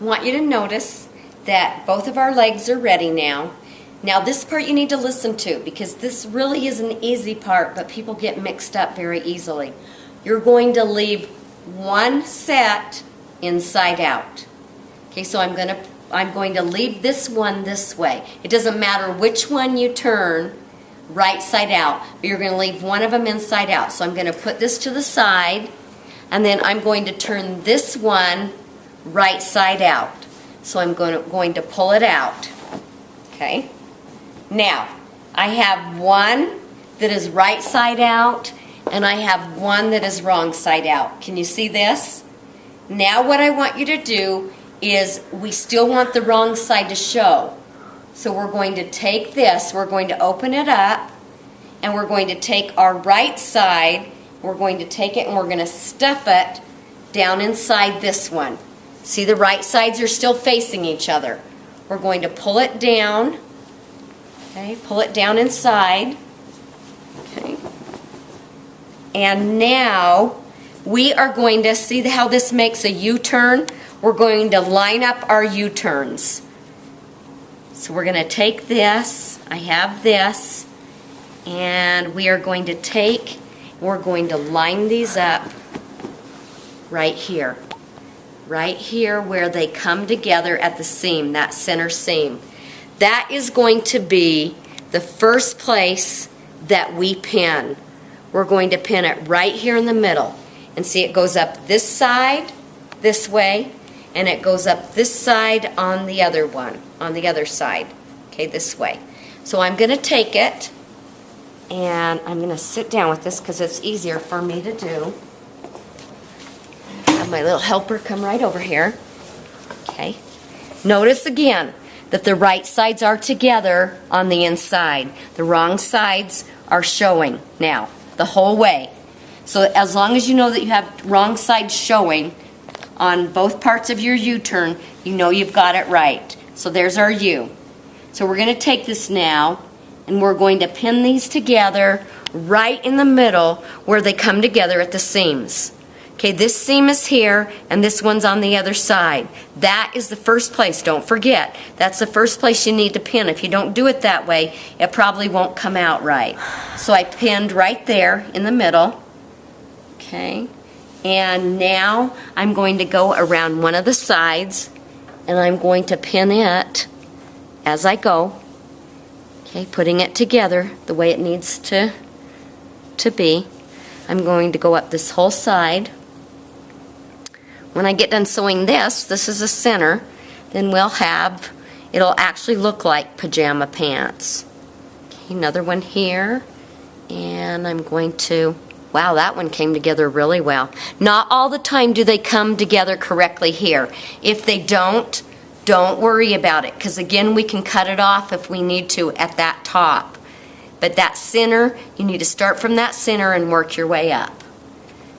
want you to notice that both of our legs are ready now. Now this part you need to listen to because this really is an easy part, but people get mixed up very easily. You're going to leave one set inside out. Okay, so I'm going to leave this one this way. It doesn't matter which one you turn right side out, but you're going to leave one of them inside out. So I'm going to put this to the side, and then I'm going to turn this one right side out. So I'm going to pull it out. Okay. Now, I have one that is right side out, and I have one that is wrong side out. Can you see this? Now what I want you to do is, we still want the wrong side to show. So we're going to take this, we're going to open it up, and we're going to take our right side, we're going to take it and we're going to stuff it down inside this one. See, the right sides are still facing each other. We're going to pull it down, okay, pull it down inside, okay. And now we are going to see how this makes a U-turn. We're going to line up our U-turns. So we're going to take this, I have this, and we are going to take, we're going to line these up right here where they come together at the seam, that center seam. That is going to be the first place that we pin. We're going to pin it right here in the middle. And see, it goes up this side, this way, and it goes up this side on the other one, on the other side, okay, this way. So I'm going to take it, and I'm going to sit down with this because it's easier for me to do. Have my little helper come right over here. Okay. Notice again that the right sides are together on the inside. The wrong sides are showing now the whole way. So as long as you know that you have wrong sides showing on both parts of your U-turn, you know you've got it right. So there's our U. So we're going to take this now, and we're going to pin these together right in the middle where they come together at the seams. Okay, this seam is here, and this one's on the other side. That is the first place. Don't forget, that's the first place you need to pin. If you don't do it that way, it probably won't come out right. So I pinned right there in the middle. Okay, and now I'm going to go around one of the sides, and I'm going to pin it as I go. Okay, putting it together the way it needs to be. I'm going to go up this whole side. When I get done sewing this is the center, then it'll actually look like pajama pants. Okay, another one here, and I'm going to, wow, that one came together really well. Not all the time do they come together correctly here. If they don't worry about it, because again, we can cut it off if we need to at that top. But that center, you need to start from that center and work your way up.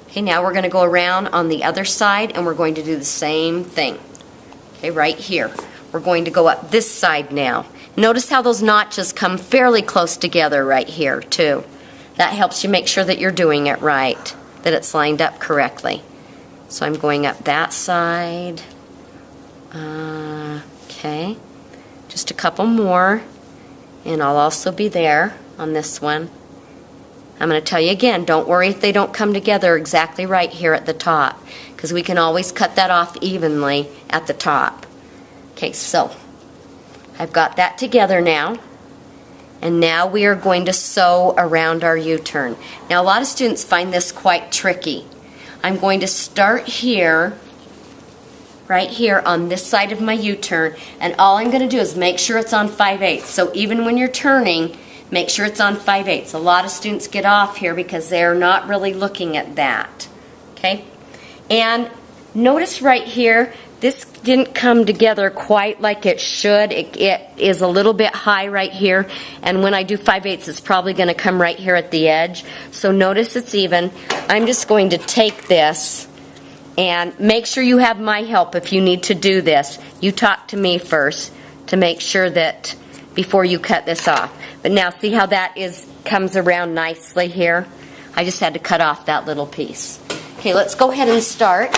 Okay, now we're going to go around on the other side, and we're going to do the same thing. Okay, right here. We're going to go up this side now. Notice how those notches come fairly close together right here, too. That helps you make sure that you're doing it right, that it's lined up correctly. So I'm going up that side. Okay, just a couple more, and I'll also be there on this one. I'm going to tell you again, don't worry if they don't come together exactly right here at the top, because we can always cut that off evenly at the top. Okay, so I've got that together now, and now we are going to sew around our U-turn. Now a lot of students find this quite tricky. I'm going to start here, right here on this side of my U-turn, and all I'm going to do is make sure it's on 5/8. So even when you're turning, make sure it's on 5/8. A lot of students get off here because they're not really looking at that. Okay? And notice right here, this didn't come together quite like it should. It is a little bit high right here, and when I do 5/8, it's probably going to come right here at the edge. So notice it's even. I'm just going to take this, and make sure you have my help if you need to do this. You talk to me first to make sure that before you cut this off. But now see how that comes around nicely here? I just had to cut off that little piece. Okay, let's go ahead and start.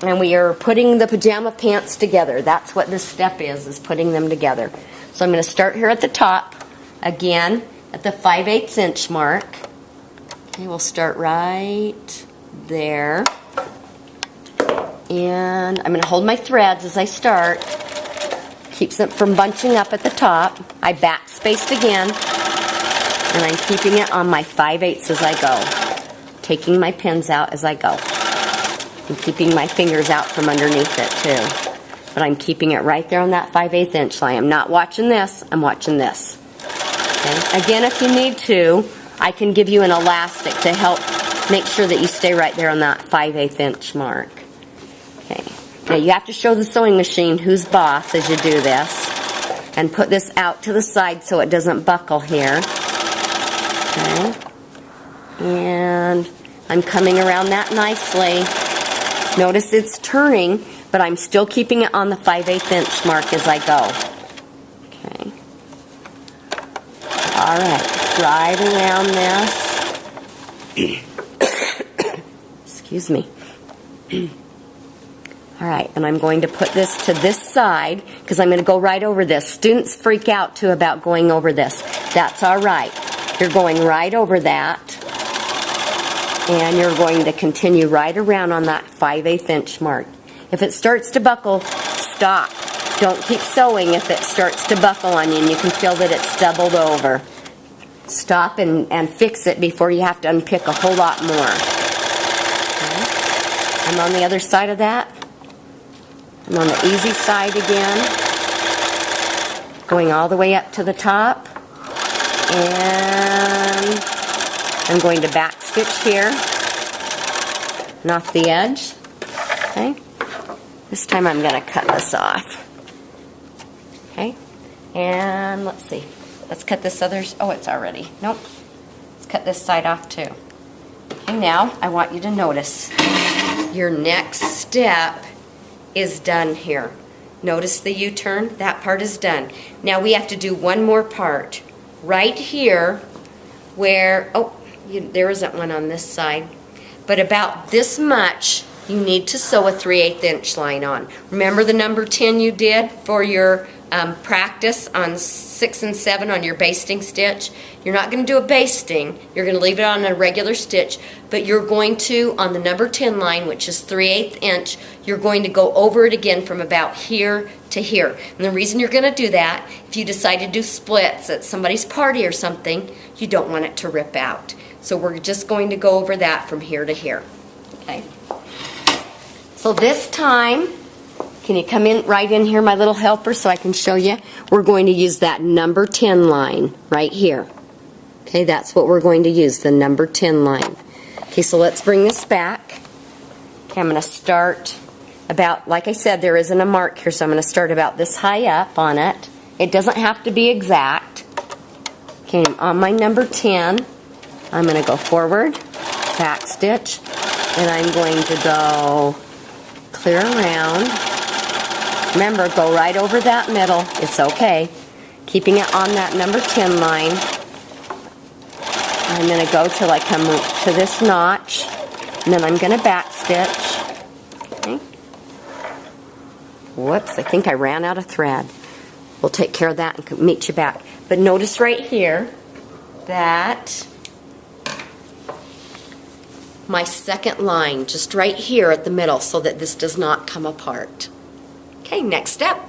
And we are putting the pajama pants together. That's what this step is putting them together. So I'm going to start here at the top, again, at the 5/8 inch mark. Okay, we'll start right there. And I'm going to hold my threads as I start. Keeps them from bunching up at the top. I backspaced again. And I'm keeping it on my 5/8 as I go. Taking my pins out as I go. I'm keeping my fingers out from underneath it too. But I'm keeping it right there on that 5/8 inch line. I'm not watching this, I'm watching this. Okay? Again, if you need to, I can give you an elastic to help make sure that you stay right there on that 5/8 inch mark. Okay. Now you have to show the sewing machine who's boss as you do this. And put this out to the side so it doesn't buckle here. Okay. And I'm coming around that nicely. Notice it's turning, but I'm still keeping it on the 5/8 inch mark as I go. Okay. Alright, right around this. Excuse me. Alright, and I'm going to put this to this side because I'm going to go right over this. Students freak out too about going over this. That's alright. You're going right over that. And you're going to continue right around on that 5/8 inch mark. If it starts to buckle, stop. Don't keep sewing if it starts to buckle on you and you can feel that it's doubled over. Stop and fix it before you have to unpick a whole lot more. Okay. I'm on the other side of that. I'm on the easy side again. Going all the way up to the top. And I'm going to back stitch here and off the edge. Okay. This time I'm going to cut this off. Okay. And let's see. Let's cut this other. Oh, it's already. Nope. Let's cut this side off too. Okay. Now I want you to notice your next step is done here. Notice the U-turn. That part is done. Now we have to do one more part right here where there isn't one on this side, but about this much you need to sew a 3/8 inch line on. Remember the number 10 you did for your practice on 6 and 7 on your basting stitch? You're not going to do a basting, you're going to leave it on a regular stitch, but you're going to, on the number 10 line, which is 3/8 inch, you're going to go over it again from about here to here. And the reason you're going to do that, if you decide to do splits at somebody's party or something, you don't want it to rip out. So we're just going to go over that from here to here. Okay. So this time, can you come in right in here, my little helper, so I can show you? We're going to use that number 10 line right here. Okay, that's what we're going to use, the number 10 line. Okay, so let's bring this back. Okay, I'm going to start about, like I said, there isn't a mark here, so I'm going to start about this high up on it. It doesn't have to be exact. Okay, on my number 10, I'm going to go forward, back stitch, and I'm going to go clear around. Remember, go right over that middle. It's okay. Keeping it on that number 10 line. I'm going to go till I come to this notch, and then I'm going to back stitch. Okay. Whoops, I think I ran out of thread. We'll take care of that and meet you back. But notice right here that my second line, just right here at the middle, so that this does not come apart. Okay, next step.